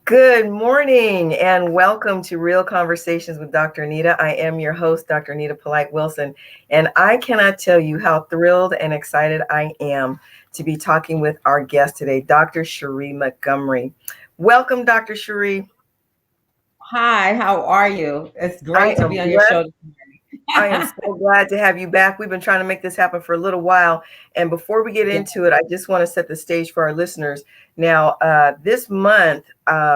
Good morning and welcome to Real Conversations with Dr. Anita. I am your host, Dr. Anita Polite Wilson, and I cannot tell you how thrilled and excited I am to be talking with our guest today, Dr. Cheree Montgomery. Welcome, Dr. Cheree. Hi, how are you? It's I great to am be on your show blessed. this I am morning. so glad to have you back. We've been trying to make this happen for a little while. And before we get Yeah, into it, I just want to set the stage for our listeners. Now, this month,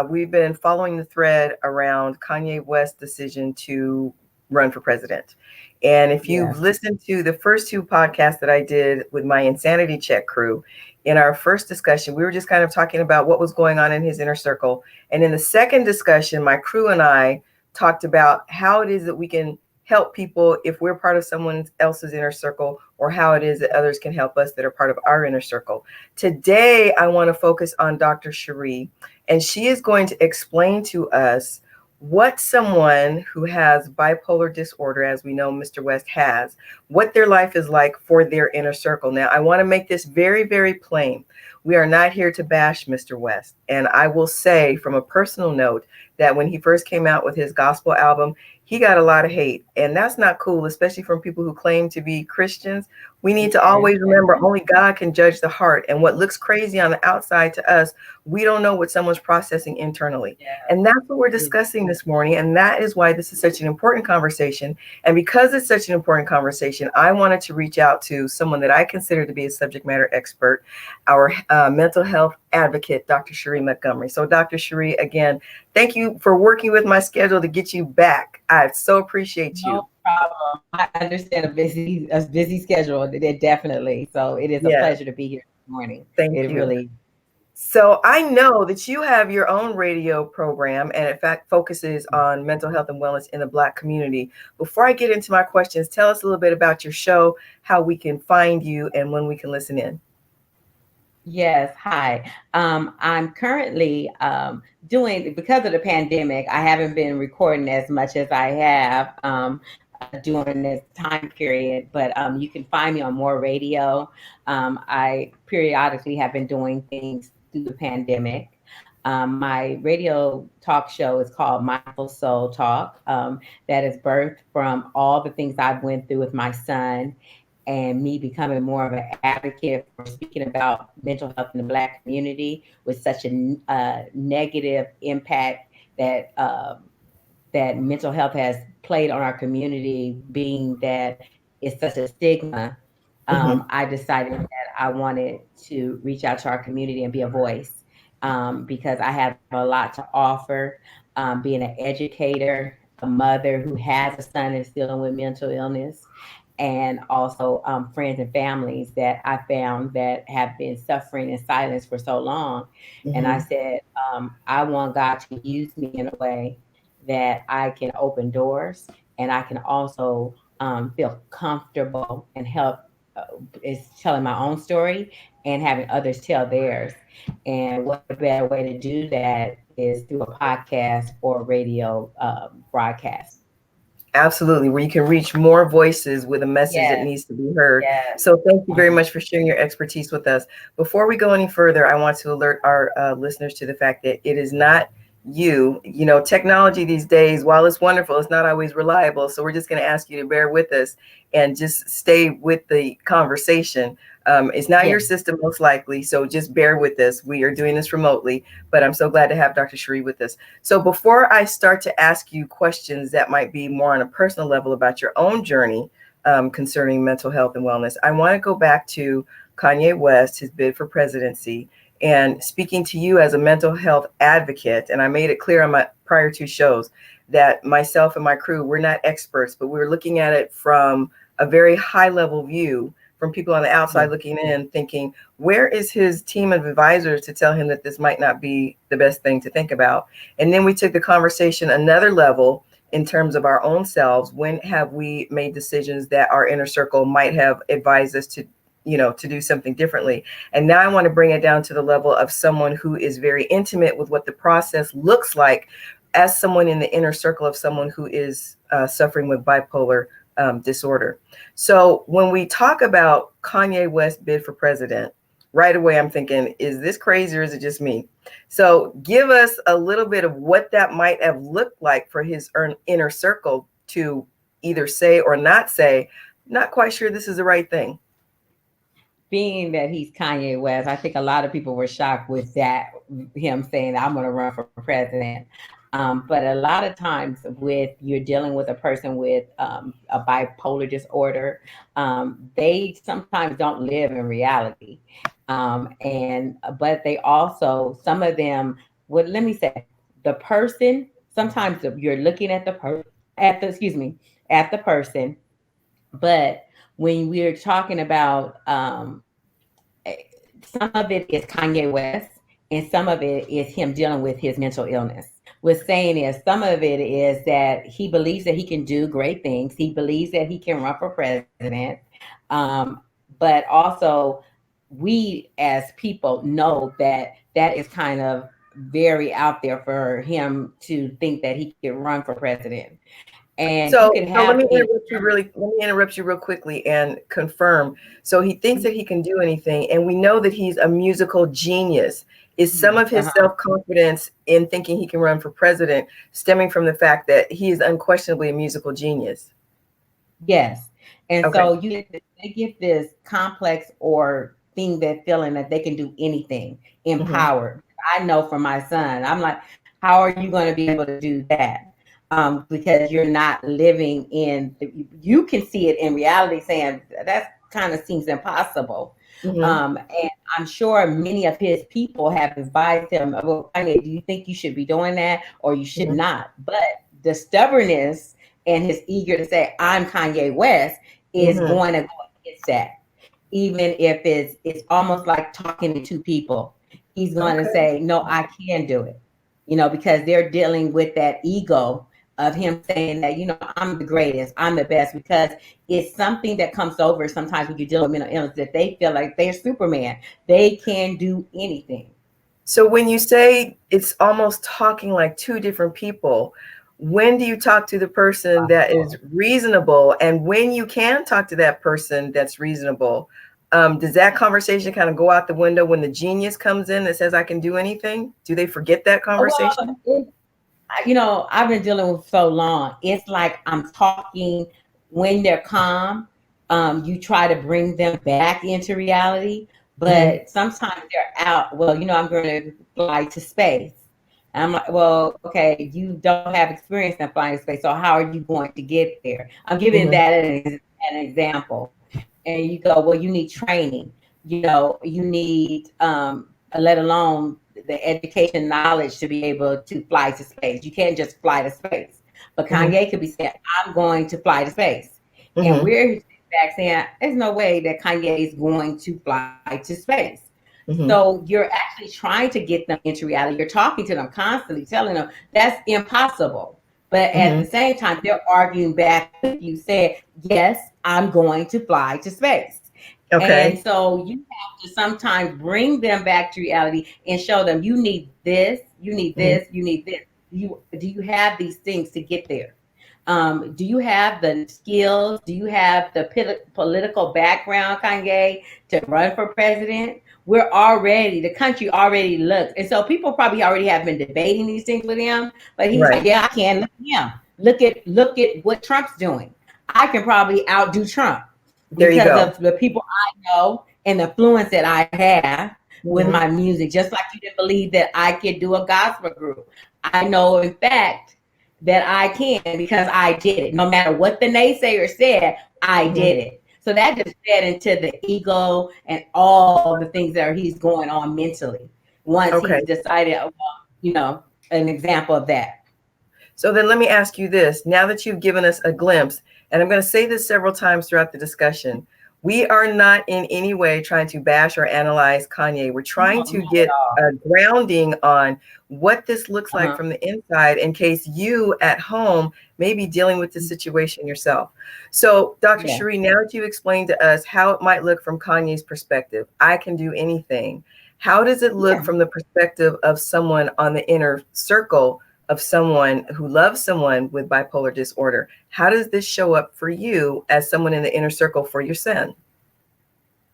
we've been following the thread around Kanye West's decision to run for president. And if you've yes, listened to the first two podcasts that I did with my Insanity Check crew, in our first discussion, we were just kind of talking about what was going on in his inner circle. And in the second discussion, my crew and I talked about how it is that we can help people if we're part of someone else's inner circle, or how it is that others can help us that are part of our inner circle. Today, I want to focus on Dr. Sheree, and she is going to explain to us what someone who has bipolar disorder, as we know Mr. West has, what their life is like for their inner circle. Now, I want to make this very, very plain. We are not here to bash Mr. West. And I will say from a personal note that when he first came out with his gospel album, he got a lot of hate, and that's not cool, especially from people who claim to be Christians. We need to yes, always remember only God can judge the heart, and what looks crazy on the outside to us, we don't know what someone's processing internally. yes, And that's what we're yes. discussing this morning, and that is why this is such an important conversation. And because it's such an important conversation, I wanted to reach out to someone that I consider to be a subject matter expert, our mental health advocate, Dr. Cheree Montgomery. So, Dr. Cheree, again, thank you for working with my schedule to get you back. I so appreciate you. No problem. I understand a busy schedule. Definitely. So it is a Yeah, pleasure to be here this morning. thank It you. really, So I know that you have your own radio program and in fact focuses on mental health and wellness in the Black community. Before I get into my questions, tell us a little bit about your show, how we can find you, and when we can listen in. yes. Hi. I'm currently doing because of the pandemic. I haven't been recording as much as I have during this time period, but you can find me on More Radio. I periodically have been doing things through the pandemic. My radio talk show is called Mindful Soul Talk. That is birthed from all the things I've went through with my son and me becoming more of an advocate for speaking about mental health in the Black community with such a negative impact that that mental health has played on our community, being that it's such a stigma. Mhm. I decided that I wanted to reach out to our community and be a voice because I have a lot to offer. Being an educator, a mother who has a son that's dealing with mental illness, and also friends and families that I found that have been suffering in silence for so long. And I Mhm. said, I want God to use me in a way that I can open doors and I can also feel comfortable and help is telling my own story and having others tell theirs. And what a better way to do that is through a podcast or radio broadcast. Absolutely, where you can reach more voices with a message that Yes, needs to be heard. yes. So, thank you very Um, much for sharing your expertise with us. Before we go any further, I want to alert our listeners to the fact that it is not you. You know, technology these days, while it's wonderful, it's not always reliable. So, we're just going to ask you to bear with us and just stay with the conversation. It's not yes. your system, most likely. So, just bear with us. We are doing this remotely, but I'm so glad to have Dr. Sheree with us. So before I start to ask you questions that might be more on a personal level about your own journey concerning mental health and wellness, I want to go back to Kanye West, his bid for presidency, and speaking to you as a mental health advocate. And I made it clear on my prior two shows that myself and my crew, we're not experts, but we're looking at it from a very high level view from people on the outside Yes. looking in, thinking, where is his team of advisors to tell him that this might not be the best thing to think about? And then we took the conversation another level in terms of our own selves. When have we made decisions that our inner circle might have advised us to, to do something differently? And now I want to bring it down to the level of someone who is very intimate with what the process looks like as someone in the inner circle of someone who is suffering with bipolar disorder. So when we talk about Kanye West bid for president, right away I'm thinking, is this crazy or is it just me? So give us a little bit of what that might have looked like for his inner circle to either say or not say, not quite sure this is the right thing. Being that he's Kanye West, I think a lot of people were shocked with that, him saying, I'm going to run for president. But a lot of times with you're dealing with a person with a bipolar disorder, they sometimes don't live in reality. But they also, some of them, well, let me say, the person, sometimes you're looking at at the person, but when we're talking about some of it is Kanye West, and some of it is him dealing with his mental illness. What's saying is some of it is that he believes that he can do great things. He believes that he can run for president. Um, but also, we as people know that that is kind of very out there for him to think that he can run for president. And you So, can so have let me interrupt you real quickly and confirm. So he thinks that he can do anything, and we know that he's a musical genius. Is some of his self-confidence in thinking he can run for president stemming from the fact that he is unquestionably a musical genius? Yes. And Okay. so they get this complex or thing that feeling that they can do anything, Mm-hmm. empowered. I know for my son, I'm like, how are you going to be able to do that? Because you're not living you can see it in reality saying that kind of seems impossible. Mm-hmm. And I'm sure many of his people have advised him, well, I mean, do you think you should be doing that or you should Mm-hmm. not? But the stubbornness and his eager to say, I'm Kanye West is Mm-hmm. going to go against that. Even if it's almost like talking to two people. He's going to Okay. say, no, I can do it. Because they're dealing with that ego of him saying that, I'm the greatest, I'm the best, because it's something that comes over sometimes when you deal with mental illness that they feel like they're Superman. They can do anything. So when you say it's almost talking like two different people, when do you talk to the person that is reasonable? And when you can talk to that person that's reasonable, does that conversation kind of go out the window when the genius comes in that says, I can do anything? Do they forget that conversation? I've been dealing with so long. It's like I'm talking when they're calm. You try to bring them back into reality, Mm-hmm. but sometimes they're out. Well, I'm going to fly to space. And I'm like, well, okay, you don't have experience in flying to space, so how are you going to get there? I'm giving Mm-hmm. that an example. And you go, well, you need training. You need, let alone the education knowledge to be able to fly to space. You can't just fly to space. But Mm-hmm. Kanye could be saying, I'm going to fly to space. And Mm-hmm. we're back saying, there's no way that Kanye is going to fly to space. Mm-hmm. So you're actually trying to get them into reality. You're talking to them constantly, telling them that's impossible. But at Mm-hmm. the same time, they're arguing back with you, saying, yes, I'm going to fly to space. And Okay. so you have to sometimes bring them back to reality and show them you need this, you need Mm-hmm. this, you need this. Do you have these things to get there? Do you have the skills? Do you have the political background, Kanye, to run for president? The country already looks. And so people probably already have been debating these things with him, but he's Right. like, yeah, I can. Look at him. Look at what Trump's doing. I can probably outdo Trump There you because go. of the people I know and the influence that I have with Mm-hmm. my music. Just like you didn't believe that I could do a gospel group. I know, in fact, that I can because I did it. No matter what the naysayer said, I Mm-hmm. did it. So that just fed into the ego and all the things that he's going on mentally once Okay. he's decided, an example of that. So then let me ask you this. Now that you've given us a glimpse, and I'm going to say this several times throughout the discussion, we are not in any way trying to bash or analyze Kanye. We're trying No, to not at get all. a grounding on what this looks like Uh-huh. from the inside in case you at home may be dealing with the situation yourself. So, Dr. Yeah. Sheree, now that you explained to us how it might look from Kanye's perspective, I can do anything. How does it look Yeah. from the perspective of someone on the inner circle of someone who loves someone with bipolar disorder? How does this show up for you as someone in the inner circle for your son?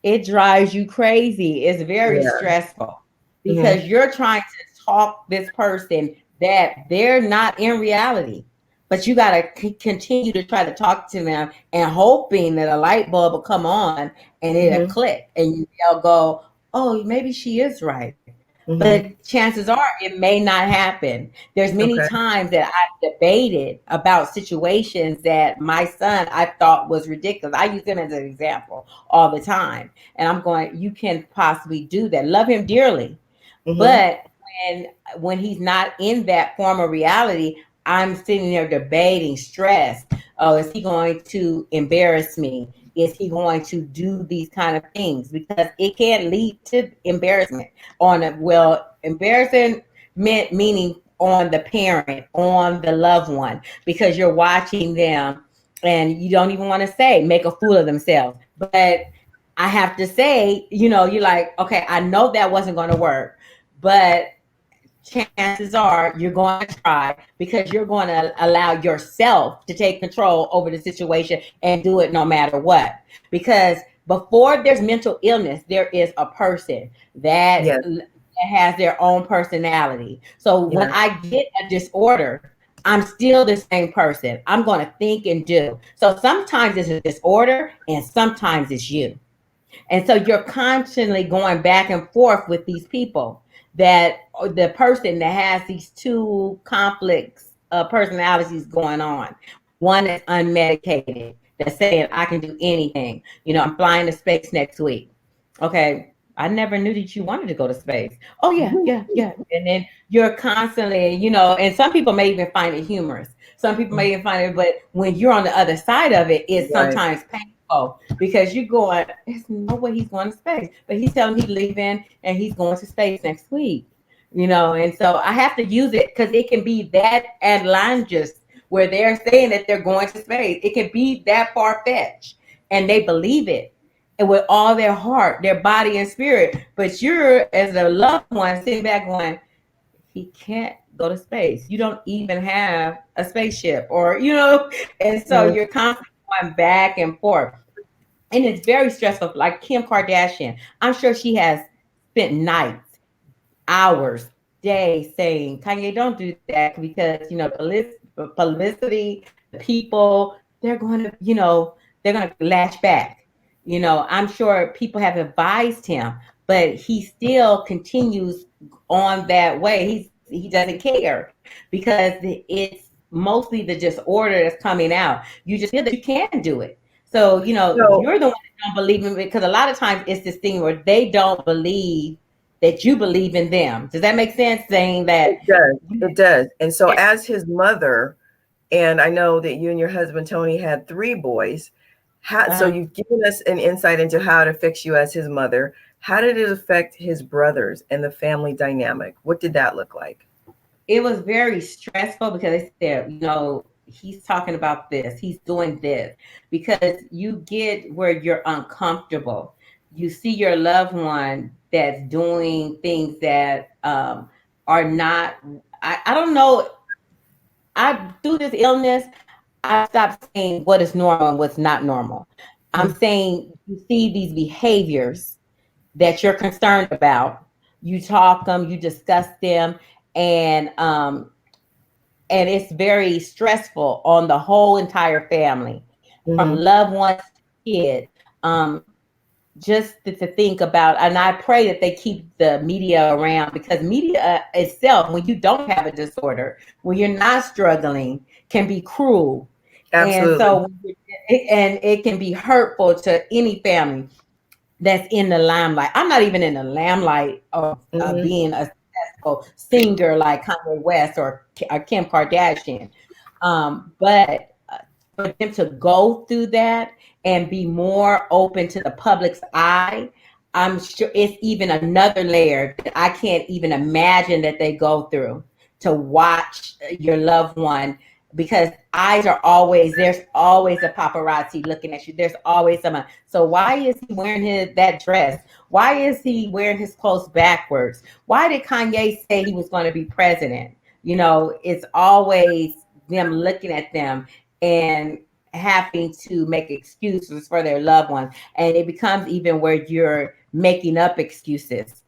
it drives you crazy. It's very Yeah. stressful Hmm. because you're trying to talk this person that they're not in reality. But you got to continue to try to talk to them and hoping that a light bulb will come on and it'll Hmm. click and they'll go, oh, maybe she is right. Hmm. But chances are it may not happen. There's many Okay. times that I've debated about situations that my son I thought was ridiculous. I use him as an example all the time. And I'm going, you can possibly do that. Love him dearly. Hmm. But when he's not in that form of reality, I'm sitting there debating, stressed. Oh, is he going to embarrass me? Is he going to do these kind of things? Because it can lead to embarrassment on a embarrassment meaning on the parent, on the loved one, because you're watching them and you don't even want to say make a fool of themselves. But I have to say, you're like, okay, I know that wasn't going to work, but chances are you're going to try because you're going to allow yourself to take control over the situation and do it no matter what. Because before there's mental illness, there is a person that Yes. has their own personality. So when Yes. I get a disorder, I'm still the same person. I'm going to think and do. So sometimes it's a disorder and sometimes it's you. And so you're constantly going back and forth with these people that the person that has these two complex personalities going on. One is unmedicated, that's saying, I can do anything. I'm flying to space next week. Okay. I never knew that you wanted to go to space. Oh, yeah, yeah, yeah. And then you're constantly, and some people may even find it humorous. Some people may even find it, but when you're on the other side of it, it's Right. sometimes painful because you're going, there's no way he's going to space. But he's telling me he's leaving and he's going to space next week. And so I have to use it because it can be that outlandish where they're saying that they're going to space. It can be that far fetched and they believe it and with all their heart, their body and spirit. But you're, as a loved one, sitting back going, he can't go to space. You don't even have a spaceship and so Mhm. you're constantly going back and forth. And it's very stressful. Like Kim Kardashian, I'm sure she has spent nights, hours, days saying, Kanye, don't do that because, publicity, the people, they're going to lash back. I'm sure people have advised him, but he still continues on that way. He doesn't care because it's mostly the disorder that's coming out. You just feel that you can do it. So, So you're the one that don't believe in it because a lot of times it's this thing where they don't believe that you believe in them. Does that make sense? Saying that it does. you It does. And so, can't. as his mother, and I know that you and your husband Tony had three boys. So uh, you've given us an insight into how it affects you as his mother. How did it affect his brothers and the family dynamic? What did that look like? it was very stressful because they said, he's talking about this, he's doing this, because you get where you're uncomfortable. You see your loved one that's doing things that are not. I don't know. I through this illness, I stopped saying what is normal and what's not normal. I'm Mhm. saying you see these behaviors that you're concerned about. You talk them, you discuss them, and it's very stressful on the whole entire family, from Mhm. loved ones to kids. Just to think about, and I pray that they keep the media around because media itself, when you don't have a disorder, when you're not struggling, can be cruel. And Absolutely. so, and it can be hurtful to any family that's in the limelight. I'm not even in the limelight of Mhm. being a successful singer like Kanye West or Kim Kardashian. But for them to go through that and be more open to the public's eye, I'm sure it's even another layer that I can't even imagine that they go through to watch your loved one, because eyes are always, there's always a paparazzi looking at you. There's always someone. So why is he wearing that dress? Why is he wearing his clothes backwards? Why did Kanye say he was going to be president? It's always them looking at them. And having to make excuses for their loved ones. And it becomes even where you're making up excuses.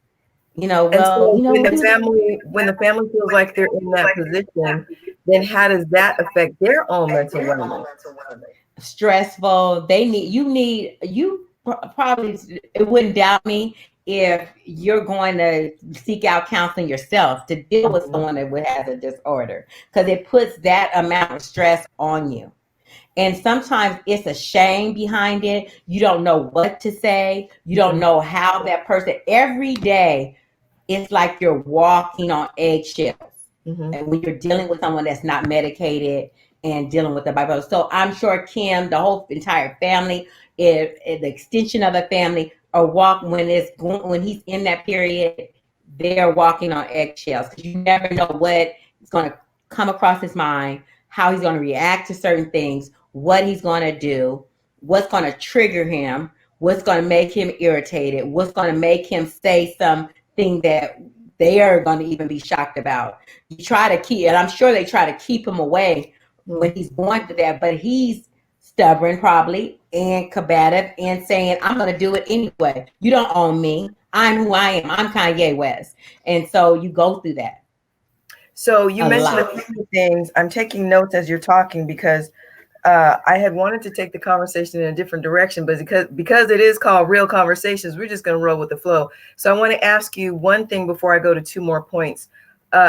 And Well, so when we'll the do this. family feels like they're in that position, then how does that affect their own mental wellness? Stressful. Probably, it wouldn't doubt me if you're going to seek out counseling yourself to deal with Mhm. someone that has a disorder, because it puts that amount of stress on you. And sometimes it's a shame behind it. You don't know what to say. You don't Mhm. know how that person, every day, it's like you're walking on eggshells. Mhm. And when you're dealing with someone that's not medicated and dealing with the bipolar. So I'm sure Kim, the whole entire family, if the extension of the family are walking when he's in that period, they're walking on eggshells, because you never know what is going to come across his mind, how he's going to react to certain things, what he's going to do, what's going to trigger him, what's going to make him irritated, what's going to make him say something that they are going to even be shocked about. You try to keep, and I'm sure they try to keep him away when Mhm. he's going through that, but he's stubborn probably and combative and saying, I'm going to do it anyway. You don't own me. I'm who I am. I'm Kanye West. And so you go through that So you a mentioned a lot. few things. I'm taking notes as you're talking because I had wanted to take the conversation in a different direction, but because it is called Real Conversations, we're just going to roll with the flow. So I want to ask you one thing before I go to two more points.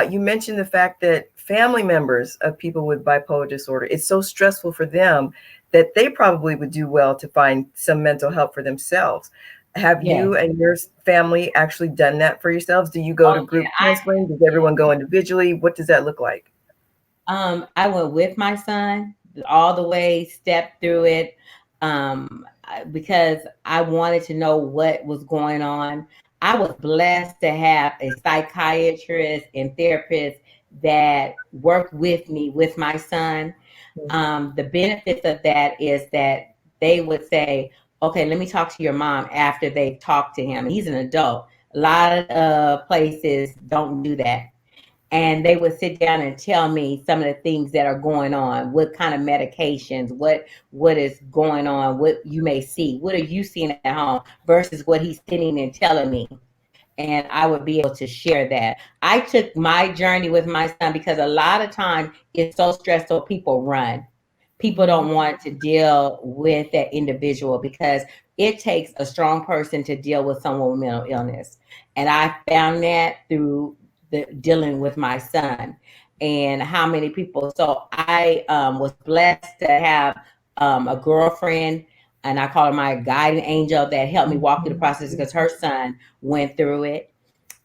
You mentioned the fact that family members of people with bipolar disorder, it's so stressful for them that they probably would do well to find some mental help for themselves. Have Yes. you and your family actually done that for yourselves? Do you go to Oh, group yeah. counseling? Does everyone go individually? What does that look like? I went with my son all the way, stepped through it, because I wanted to know what was going on. I was blessed to have a psychiatrist and therapist that worked with me with my son. The benefits of that is that they would say, okay, let me talk to your mom after they've talked to him. He's an adult. A lot of places don't do that, and they would sit down and tell me some of the things that are going on, what kind of medications, what is going on, what you may see, what are you seeing at home versus what he's sitting and telling me. And I would be able to share that. I took my journey with my son because a lot of times it's so stressful, people run. People Mhm. don't want to deal with that individual because it takes a strong person to deal with someone with mental illness. And I found that through the dealing with my son and how many people. So I was blessed to have a girlfriend, and I call her my guiding angel, that helped me walk through the process because her son went through it.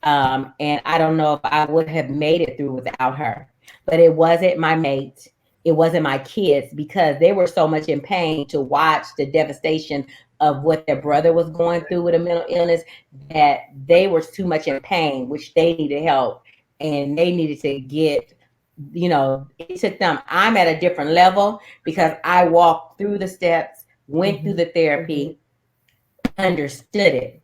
And I don't know if I would have made it through without her. But it wasn't my mate. It wasn't my kids, because they were so much in pain to watch the devastation of what their brother was going through with a mental illness, that they were too much in pain, which they needed help and they needed to get, it took them. I'm at a different level because I walked through the steps, went through Mhm. the therapy, understood it,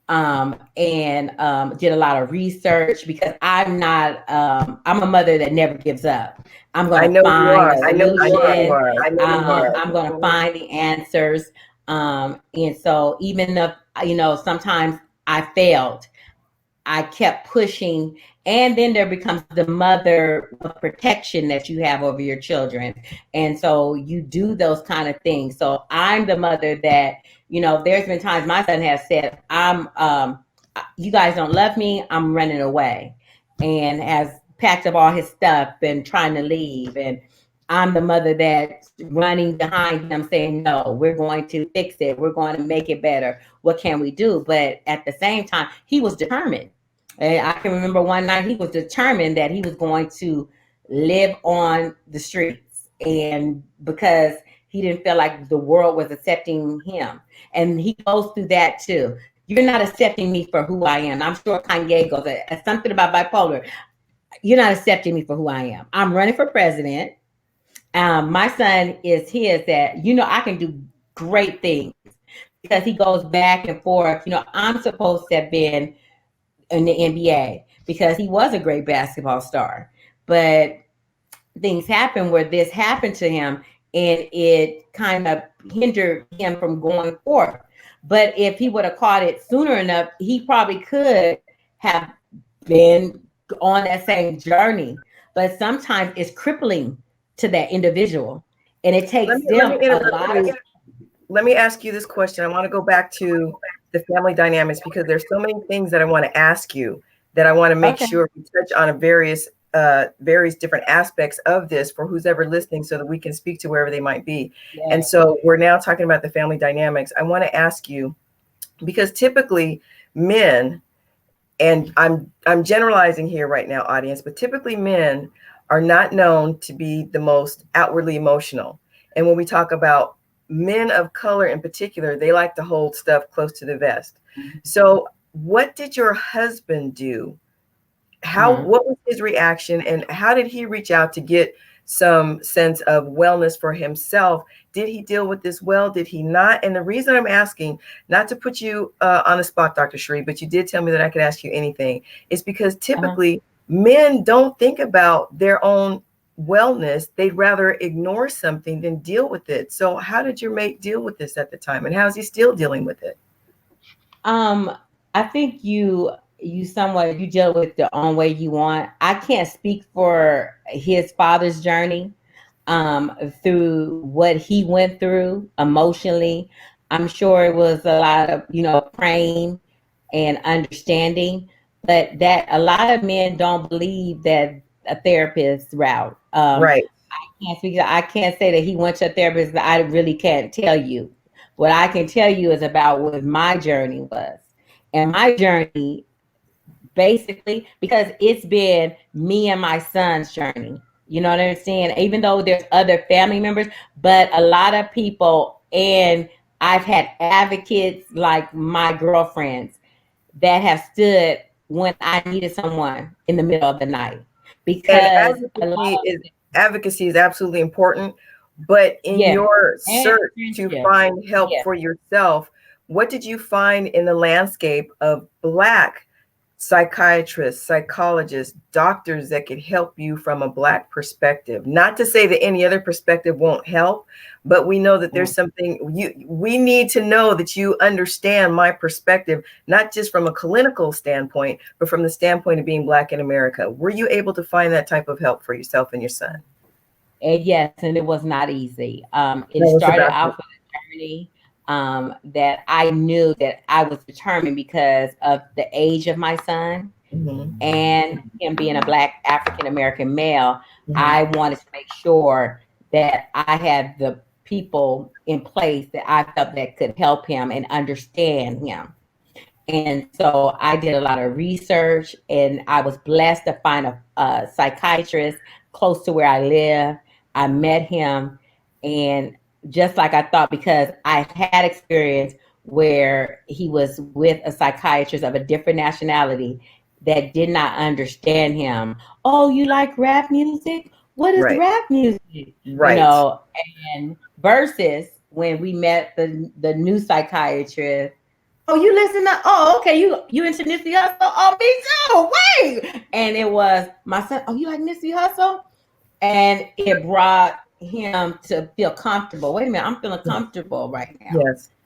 and did a lot of research, because I'm a mother that never gives up. I'm going I to know you find a are. I know you solution. are. I'm going to find the answers. And so even if, sometimes I failed, I kept pushing. And then there becomes the mother of protection that you have over your children. And so you do those kind of things. So I'm the mother that, there's been times my son has said, you guys don't love me, I'm running away. And has packed up all his stuff and trying to leave. And I'm the mother that's running behind him saying, no, we're going to fix it. We're going to make it better. What can we do? But at the same time, he was determined. And I can remember one night he was determined that he was going to live on the streets. And because he didn't feel like the world was accepting him. And he goes through that too. You're not accepting me for who I am. I'm sure Kanye goes, something about bipolar. You're not accepting me for who I am. I'm running for president. My son is his that, I can do great things, because he goes back and forth. I'm supposed to have been in the NBA because he was a great basketball star. But things happen where this happened to him, and it kind of hindered him from going forth. But if he would have caught it sooner enough, he probably could have been on that same journey. But sometimes it's crippling to that individual, and it takes Let them me a interrupt lot. you. Let me ask you this question. I want to go back to the family dynamics because there's so many things that I want to ask you that I want to make sure we touch on a various different aspects of this for who's ever listening so that we can speak to wherever they might be. Yeah. And so we're now talking about the family dynamics. I want to ask you, because typically men, and I'm generalizing here right now, audience, but typically men are not known to be the most outwardly emotional. And when we talk about men of color in particular, they like to hold stuff close to the vest. So what did your husband do? What was his reaction, and how did he reach out to get some sense of wellness for himself? Did he deal with this well? Did he not? And the reason I'm asking, not to put you on the spot, Dr. Sheree, but you did tell me that I could ask you anything, is because typically men don't think about their own wellness. They'd rather ignore something than deal with it. So how did your mate deal with this at the time, and how is he still dealing with it? I think you somewhat, you deal with the own way you want. I can't speak for his father's journey through what he went through emotionally. I'm sure it was a lot of, praying and understanding, but that a lot of men don't believe that a therapist route. Right. I can't say that he went to a therapist. I really can't tell you. What I can tell you is about what my journey was. And my journey, basically, because it's been me and my son's journey. You know what I'm saying? Even though there's other family members, but a lot of people, and I've had advocates like my girlfriends that have stood when I needed someone in the middle of the night. Because advocacy is absolutely important. But in your search to find help for yourself, what did you find in the landscape of Black psychiatrists, psychologists, doctors that could help you from a Black perspective? Not to say that any other perspective won't help, but we know that there's something we need to know, that you understand my perspective, not just from a clinical standpoint, but from the standpoint of being Black in America. Were you able to find that type of help for yourself and your son? And yes, and it was not easy. It started out with a journey that I knew that I was determined because of the age of my son and him being a Black African American male. I wanted to make sure that I had the people in place that I felt that could help him and understand him. And so I did a lot of research, and I was blessed to find a psychiatrist close to where I live. I met him, and just like I thought, because I had experience where he was with a psychiatrist of a different nationality that did not understand him. Oh, you like rap music? What is rap music? Right. And versus when we met the new psychiatrist. Oh, you listen to, okay, you into Nipsey Hussle? Oh, me too, wait. And it was my son, oh, you like Nipsey Hussle? And it brought him to feel comfortable. Wait a minute, I'm feeling comfortable right now.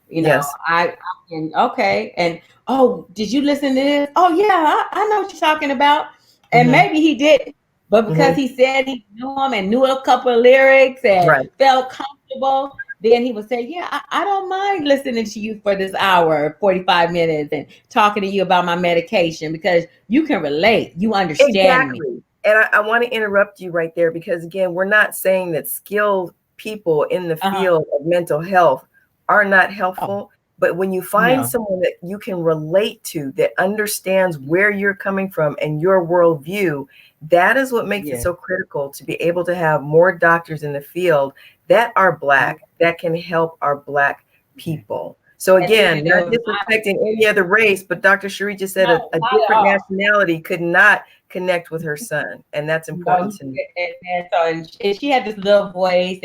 Yes. I can, okay. And, oh, did you listen to this? Oh, yeah, I know what you're talking about. And maybe he didn't. But because he said he knew him and knew a couple of lyrics and felt comfortable, then he would say, yeah, I don't mind listening to you for this hour, 45 minutes, and talking to you about my medication, because you can relate. You understand me. And I want to interrupt you right there, because again, we're not saying that skilled people in the field of mental health are not helpful. But when you find someone that you can relate to, that understands where you're coming from and your worldview, that is what makes it so critical to be able to have more doctors in the field that are Black, that can help our Black people. So again, not disrespecting any other race, but Dr. Sheree just said a different nationality could not connect with her son. And that's important to me. And she had this little voice,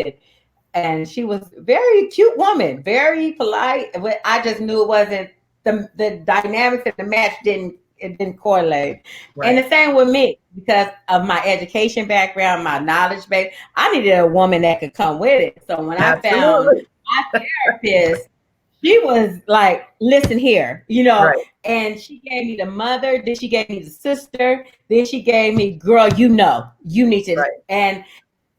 and she was very cute woman, very polite. But I just knew it wasn't the dynamics of the match it didn't correlate. Right. And the same with me, because of my education background, my knowledge base. I needed a woman that could come with it. So when I found Absolutely. my therapist, she was like, listen here, you know, Right. and she gave me the mother, then she gave me the sister, then she gave me, girl, you know, you need to, Right. and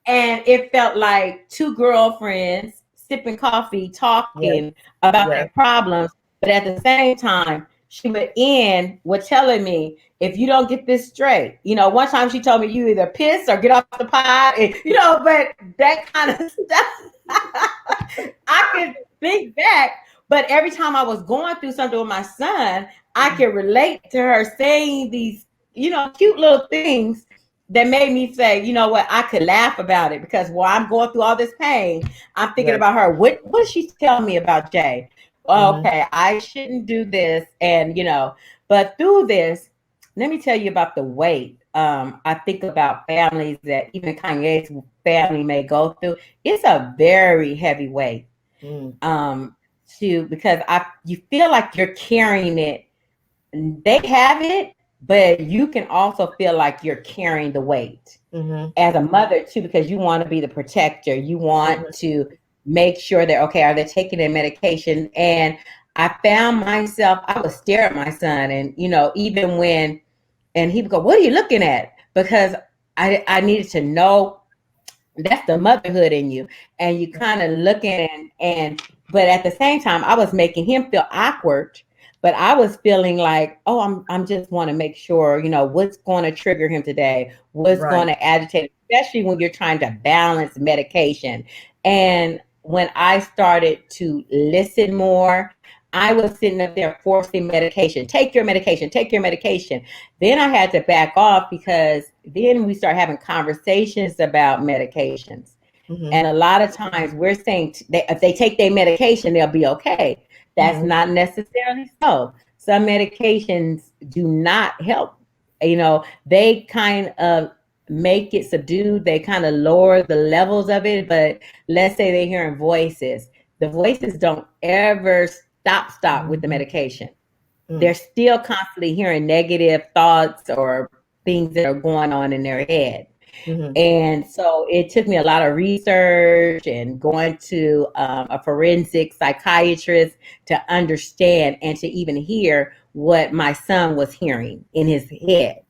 it felt like two girlfriends sipping coffee, Yes. talking about Yes. their problems, but at the same time, she would end with telling me, if you don't get this straight, you know, one time she told me, you either piss or get off the pot, and, you know, but that kind of stuff. I could think back, but every time I was going through something with my son, I could relate to her saying these, you know, cute little things that made me say, you know what, I could laugh about it, because while I'm going through all this pain, I'm thinking Yes. about her. What did she tell me about Jay? Mm-hmm. Okay, I shouldn't do this. And, you know, but through this, let me tell you about the weight. I think about families that even Kanye's family may go through. It's a very heavy weight. Mm. Because you feel like you're carrying it. They have it, but you can also feel like you're carrying the weight Mm-hmm. as a mother too, because you want to be the protector. You want Mm-hmm. to make sure that, okay, are they taking their medication? And I found myself, I would stare at my son, and, you know, even when, and he would go, what are you looking at? Because I needed to know that's the motherhood in you. And you kind of looking, but at the same time, I was making him feel awkward. But I was feeling like, oh, I'm just want to make sure, you know, what's going to trigger him today, what's Right. going to agitate, especially when you're trying to balance medication. And when I started to listen more, I was sitting up there forcing medication. Take your medication, take your medication. Then I had to back off, because then we start having conversations about medications. Mm-hmm. And a lot of times we're saying if they take their medication, they'll be okay. That's Mm-hmm. not necessarily so. Some medications do not help. You know, they kind of make it subdued. They kind of lower the levels of it. But let's say they're hearing voices. The voices don't ever stop with the Mm-hmm. medication. Mm. They're still constantly hearing negative thoughts or things that are going on in their head. Mm-hmm. And so it took me a lot of research and going to a forensic psychiatrist to understand and to even hear what my son was hearing in his head.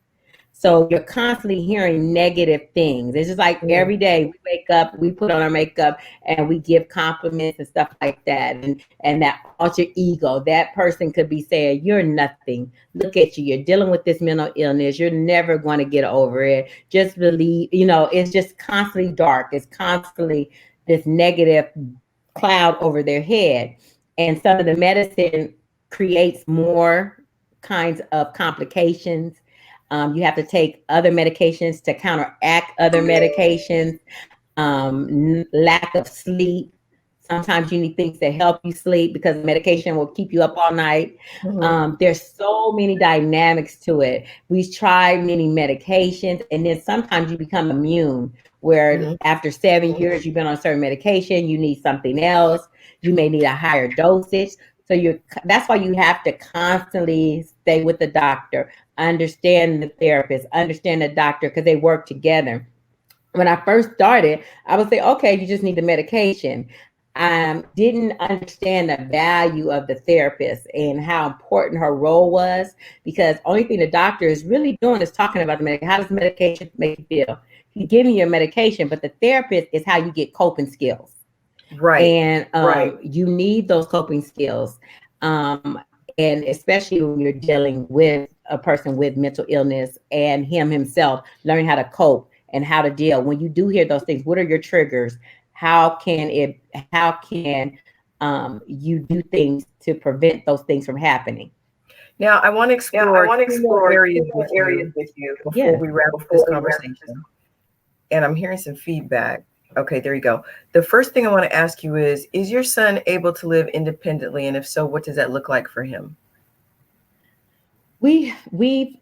So you're constantly hearing negative things. It's just like Mm. every day we wake up, we put on our makeup, and we give compliments and stuff like that. And that alter ego, that person could be saying, you're nothing. Look at you. You're dealing with this mental illness. You're never going to get over it. Just believe, you know, it's just constantly dark. It's constantly this negative cloud over their head. And some of the medicine creates more kinds of complications. You have to take other medications to counteract other medications. Lack of sleep. Sometimes you need things to help you sleep, because medication will keep you up all night. Mm-hmm. There's so many dynamics to it. We've tried many medications, and then sometimes you become immune, where Mm-hmm. after 7 years you've been on a certain medication, you need something else. You may need a higher dosage. So that's why you have to constantly stay with the doctor, understand the therapist, understand the doctor, because they work together. When I first started, I would say, okay, you just need the medication. Didn't understand the value of the therapist and how important her role was, because only thing the doctor is really doing is talking about the medication. How does the medication make you feel? He's giving you a medication, but the therapist is how you get coping skills. Right. And Right. you need those coping skills. And especially when you're dealing with a person with mental illness and him himself, learning how to cope and how to deal. When you do hear those things, what are your triggers? How can you do things to prevent those things from happening? Now, I want to Now, I explore want to two more explore areas two with more areas you with you before Yeah. we wrap up this before we wrap up this. conversation. And I'm hearing some feedback. Okay, there you go. The first thing I want to ask you is your son able to live independently? And if so, what does that look like for him? We've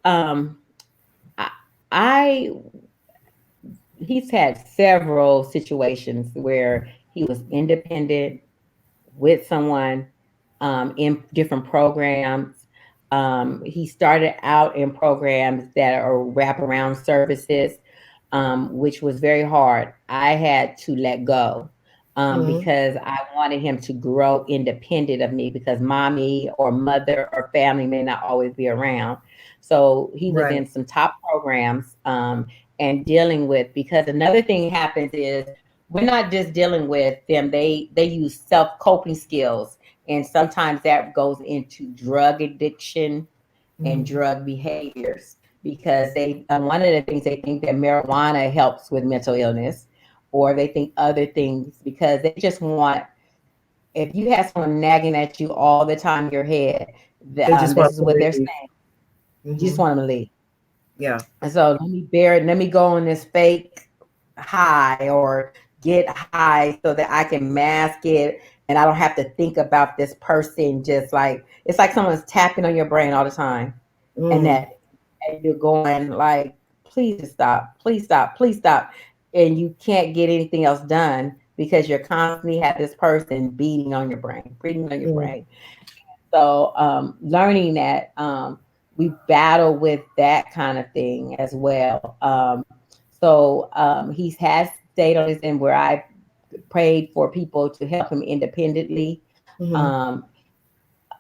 I, I he's had several situations where he was independent with someone in different programs. He started out in programs that are wraparound services, which was very hard. I had to let go Mm-hmm. because I wanted him to grow independent of me because mommy or mother or family may not always be around. So he was Right. in some top programs and dealing with, because another thing happens is we're not just dealing with them. They use self coping skills, and sometimes that goes into drug addiction and Mm-hmm. drug behaviors, because they one of the things, they think that marijuana helps with mental illness, or they think other things, because they just want, if you have someone nagging at you all the time in your head, They just this want is to what they're leave. saying. You just Mm-hmm. want them to leave. Yeah. And so let me bear it, let me go on this fake high or get high so that I can mask it and I don't have to think about this person. Just like it's like someone's tapping on your brain all the time, and Mm. that, and you're going like, please stop, please stop, please stop, and you can't get anything else done because you're constantly have this person beating on your brain, breathing on your Mm. brain. So learning that, we battle with that kind of thing as well. He's has stayed on his end where I prayed for people to help him independently. Mm-hmm. Um,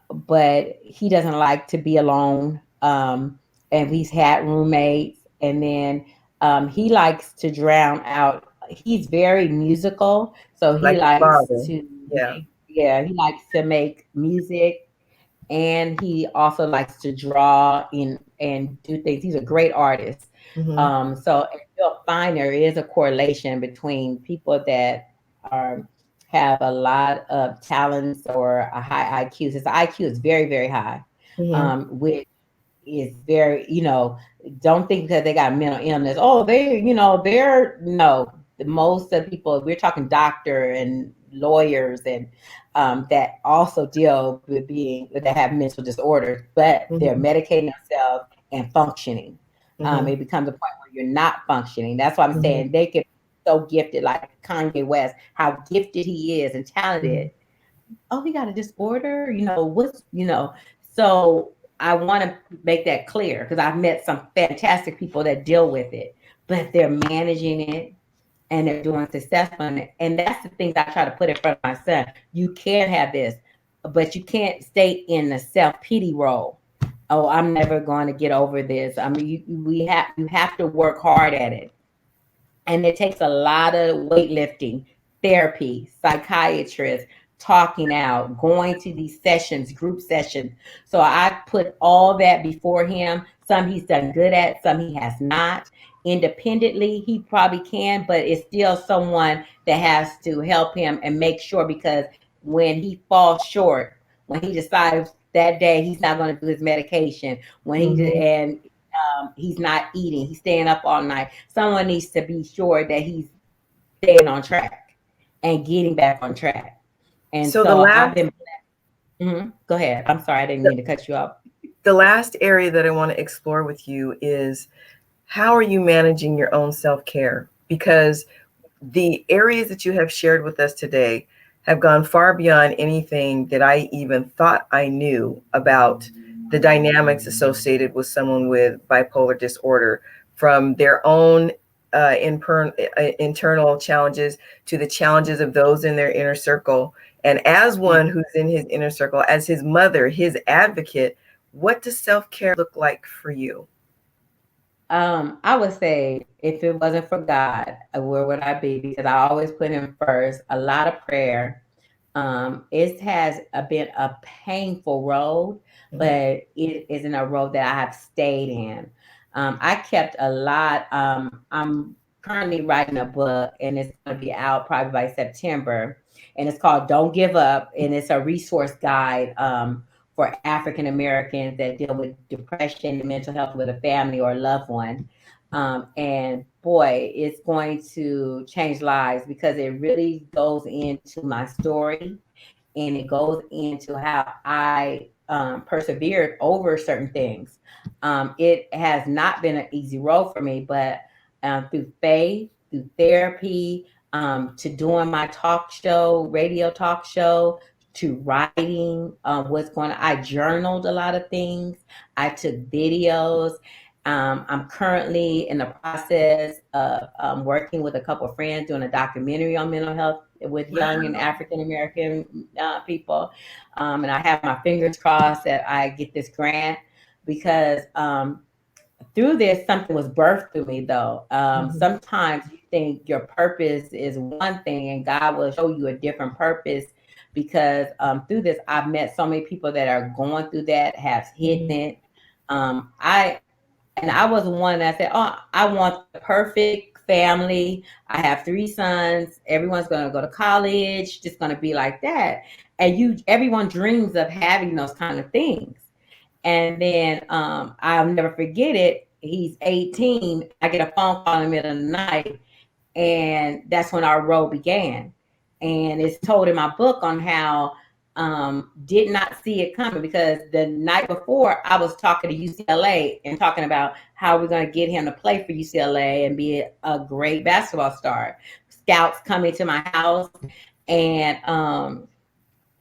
but he doesn't like to be alone. And he's had roommates, and then he likes to drown out. He's very musical, so he Like your likes father. to Yeah. make, yeah, he likes to make music, and he also likes to draw and do things. He's a great artist. Mm-hmm. So you'll find there is a correlation between people that are have a lot of talents or a high IQ. His IQ is very, very high, Mm-hmm. which is very, don't think because they got mental illness, oh, they're no. Most of the people, we're talking doctor and lawyers and that also deal with being that have mental disorders, but they're Mm-hmm. medicating themselves and functioning. Mm-hmm. It becomes a point where you're not functioning. That's why I'm Mm-hmm. saying they could be so gifted, like Kanye West, how gifted he is and talented. Oh, he got a disorder, so I want to make that clear because I've met some fantastic people that deal with it, but they're managing it and they're doing successful in it. And that's the things I try to put in front of my son. You can have this, but you can't stay in the self-pity role. Oh, I'm never going to get over this. I mean, you have to work hard at it, and it takes a lot of weightlifting, therapy, psychiatrists, talking out, going to these sessions, group sessions. So I put all that before him. Some he's done good at, some he has not. Independently, he probably can, but it's still someone that has to help him and make sure, because when he falls short, when he decides that day he's not going to do his medication, when Mm-hmm. he's not eating, he's staying up all night. Someone needs to be sure that he's staying on track and getting back on track. And So the so I've last been. Go ahead. I'm sorry, I didn't the, mean to cut you off. the last area that I want to explore with you is how are you managing your own self-care? Because the areas that you have shared with us today have gone far beyond anything that I even thought I knew about the dynamics associated with someone with bipolar disorder, from their own internal challenges to the challenges of those in their inner circle. And as one who's in his inner circle, as his mother, his advocate, what does self-care look like for you? I would say if it wasn't for God, where would I be? Because I always put Him first. A lot of prayer. It has been a painful road, Mm-hmm. but it isn't a road that I have stayed in. I kept a lot. I'm currently writing a book, and it's going to be out probably by September. And it's called "Don't Give Up," and it's a resource guide for African Americans that deal with depression and mental health with a family or a loved one. And boy, it's going to change lives because it really goes into my story, and it goes into how I persevered over certain things. It has not been an easy road for me, but through faith, through therapy, to doing my talk show, radio talk show, to writing what's going on. I journaled a lot of things. I took videos. I'm currently in the process of working with a couple of friends doing a documentary on mental health with young and African American people. And I have my fingers crossed that I get this grant because through this, something was birthed through me, though. Sometimes you think your purpose is one thing, and God will show you a different purpose. Because through this, I've met so many people that are going through that, have hidden it. I was one that said, "Oh, I want the perfect family. I have 3 sons. Everyone's going to go to college. Just going to be like that." And everyone dreams of having those kind of things. And then I'll never forget it. He's 18. I get a phone call in the middle of the night, and that's when our road began. And it's told in my book on how did not see it coming, because the night before I was talking to UCLA and talking about how we're going to get him to play for UCLA and be a great basketball star. Scouts coming to my house, and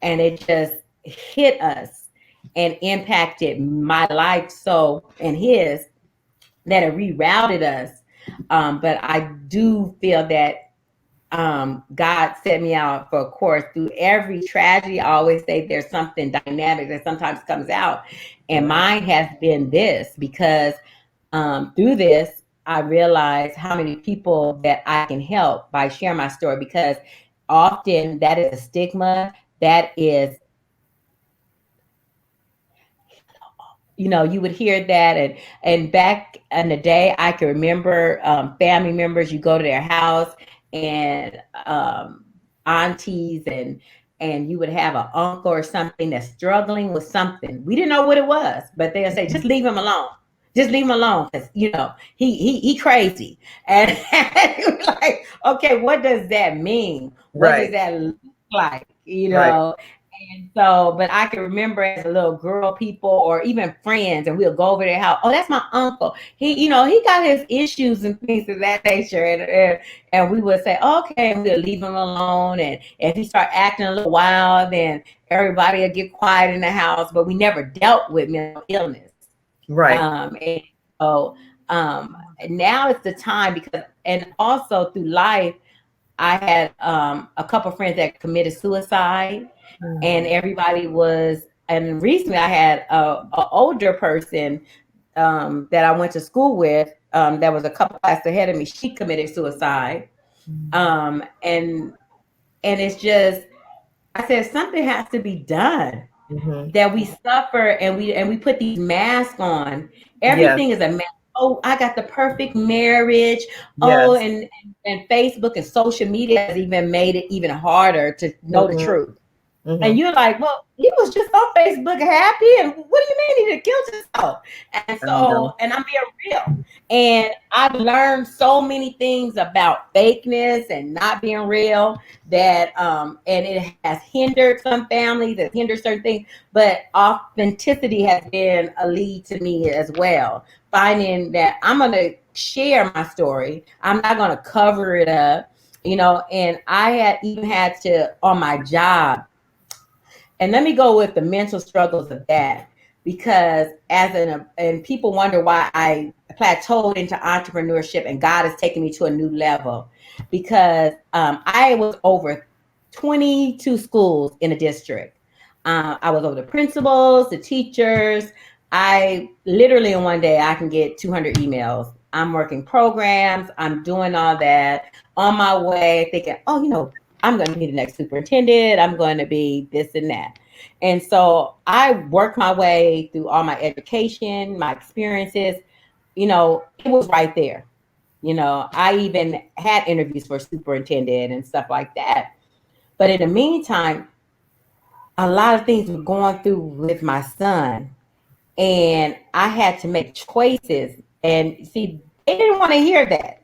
it just hit us and impacted my life so and his that it rerouted us. But I do feel that God set me out for a course through every tragedy. I always say there's something dynamic that sometimes comes out, and mine has been this, because through this I realized how many people that I can help by sharing my story, because often that is a stigma. That is, you would hear that, and back in the day, I can remember family members. You go to their house, and aunties, and you would have an uncle or something that's struggling with something. We didn't know what it was, but they'll say, "Just leave him alone. Just leave him alone, because he crazy." And you're like, okay, what does that mean? What does that look like? And so, but I can remember as a little girl, people or even friends, and we'll go over their house. "Oh, that's my uncle. He got his issues and things of that nature." And we would say, "Okay," and we'll leave him alone. And if he start acting a little wild, then everybody will get quiet in the house. But we never dealt with mental illness. Right. And so now it's the time, because, and also through life, I had a couple of friends that committed suicide. And everybody and recently I had a older person that I went to school with that was a couple classes ahead of me. She committed suicide. And it's just, I said, something has to be done. That we suffer, and we put these masks on. Everything is a mask. Oh, I got the perfect marriage. Oh, and Facebook and social media has even made it even harder to know the truth. And you're like, "Well, he was just on Facebook happy, and what do you mean he killed himself?" And so, and I'm being real. And I've learned so many things about fakeness and not being real, that and it has hindered some families, it hindered certain things, but authenticity has been a lead to me as well. Finding that I'm gonna share my story. I'm not gonna cover it up, and I had even had to, on my job. And let me go with the mental struggles of that, because and people wonder why I plateaued into entrepreneurship and God has taken me to a new level, because I was over 22 schools in a district. I was over the principals, the teachers. I literally in one day I can get 200 emails. I'm working programs. I'm doing all that on my way, thinking, "Oh, I'm going to be the next superintendent. I'm going to be this and that." And so I worked my way through all my education, my experiences. It was right there. I even had interviews for superintendent and stuff like that. But in the meantime, a lot of things were going through with my son, and I had to make choices. And see, they didn't want to hear that.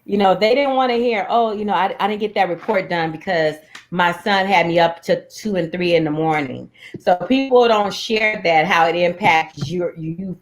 They didn't want to hear, "Oh, I didn't get that report done because my son had me up to 2 and 3 in the morning." So people don't share that, how it impacts you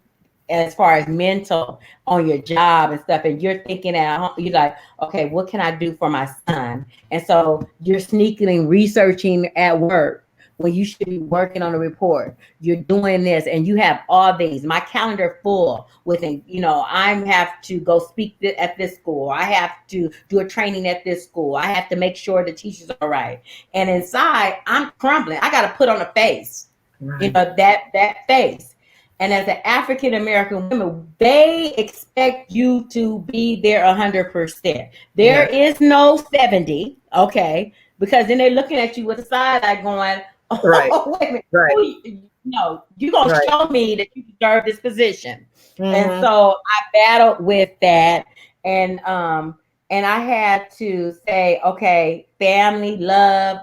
as far as mental on your job and stuff. And you're thinking at home, you're like, "Okay, what can I do for my son?" And so you're sneakily researching at work. when you should be working on a report. You're doing this and you have all these. My calendar full with, I have to go speak at this school. I have to do a training at this school. I have to make sure the teachers are right. And inside, I'm crumbling. I got to put on a face, Right. that face. And as an African American woman, they expect you to be there 100%. There is no 70, okay? Because then they're looking at you with a side eye going, Right. oh, wait a minute. Right. No, you're going to show me that you deserve this position. And Mm-hmm. so I battled with that. And I had to say, okay, family, love,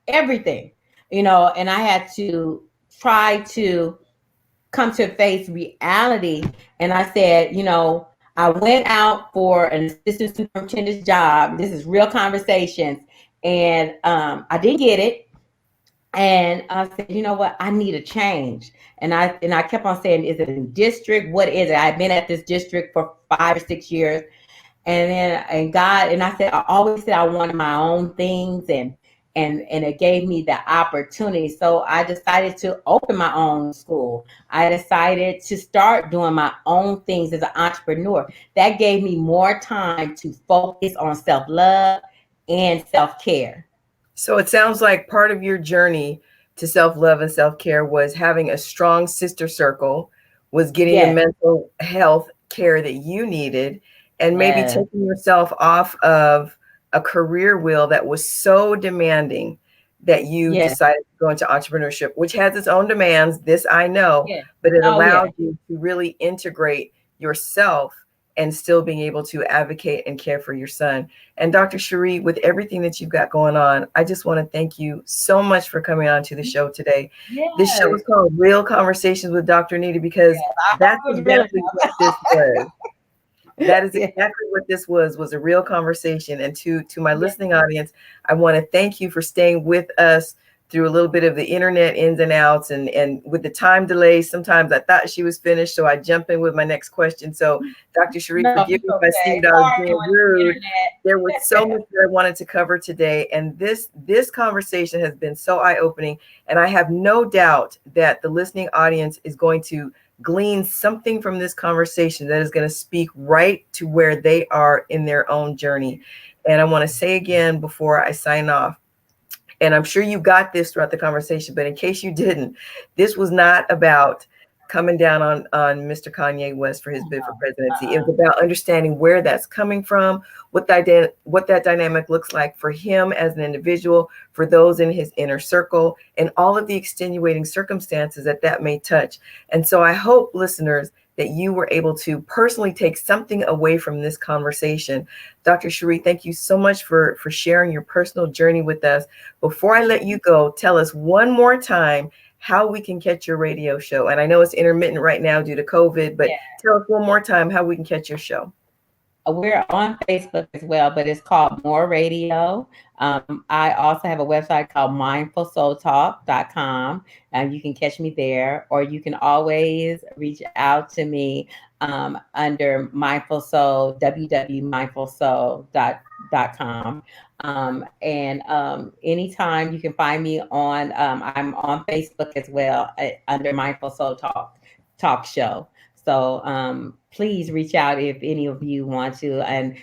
everything, and I had to try to come to face reality. And I said, I went out for an assistant superintendent's job. This is real conversations. And I didn't get it. And I said, you know what? I need a change. And I kept on saying, is it a district? What is it? I've been at this district for 5 or 6 years. And I said, I always said I wanted my own things, and it gave me the opportunity. So I decided to open my own school. I decided to start doing my own things as an entrepreneur. That gave me more time to focus on self-love and self-care. So it sounds like part of your journey to self-love and self-care was having a strong sister circle, was getting the mental health care that you needed, and maybe taking yourself off of a career wheel that was so demanding that you decided to go into entrepreneurship, which has its own demands. This I know, but it allowed you to really integrate yourself and still being able to advocate and care for your son. And Dr. Sheree, with everything that you've got going on, I just want to thank you so much for coming on to the show today. This show is called Real Conversations with Dr. Anita, because that's exactly what this was. That is exactly what this was a real conversation. And to my listening audience, I want to thank you for staying with us through a little bit of the internet ins and outs, and with the time delay. Sometimes I thought she was finished, so I jump in with my next question. So Dr. Sheree, forgive me if I seemed I was being rude. There was so much that I wanted to cover today, and this conversation has been so eye-opening, and I have no doubt that the listening audience is going to glean something from this conversation that is going to speak right to where they are in their own journey. And I want to say again before I sign off, and I'm sure you got this throughout the conversation, but in case you didn't, this was not about coming down on Mr. Kanye West for his bid for presidency. It was about understanding where that's coming from, what that dynamic looks like for him as an individual, for those in his inner circle, and all of the extenuating circumstances that may touch. And so I hope, listeners, that you were able to personally take something away from this conversation. Dr. Sheree, thank you so much for sharing your personal journey with us. Before I let you go, tell us one more time how we can catch your radio show. And I know it's intermittent right now due to COVID, but tell us one more time how we can catch your show. We're on Facebook as well, but it's called More Radio. I also have a website called mindfulsoultalk.com, and you can catch me there, or you can always reach out to me under Mindful Soul, www.mindfulsoul.com. Anytime you can find me on, I'm on Facebook as well under Mindful Soul Talk Show. So please reach out if any of you want to, and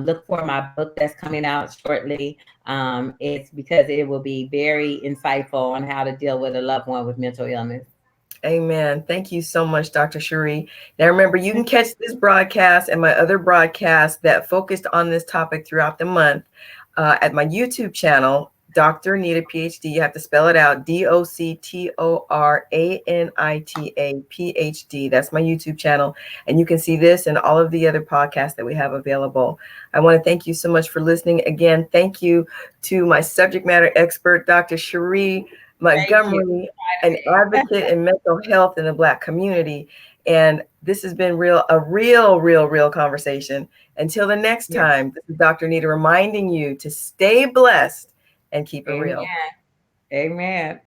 look for my book that's coming out shortly. It's because it will be very insightful on how to deal with a loved one with mental illness. Amen. Thank you so much, Dr. Sheree. Now, remember, you can catch this broadcast and my other broadcasts that focused on this topic throughout the month at my YouTube channel, Dr. Anita, PhD. You have to spell it out, DoctoRanita, PhD. That's my YouTube channel. And you can see this and all of the other podcasts that we have available. I want to thank you so much for listening. Again, thank you to my subject matter expert, Dr. Cheree Montgomery, an advocate in mental health in the Black community. And this has been a real conversation. Until the next time, this is Dr. Anita reminding you to stay blessed and keep it real. Amen.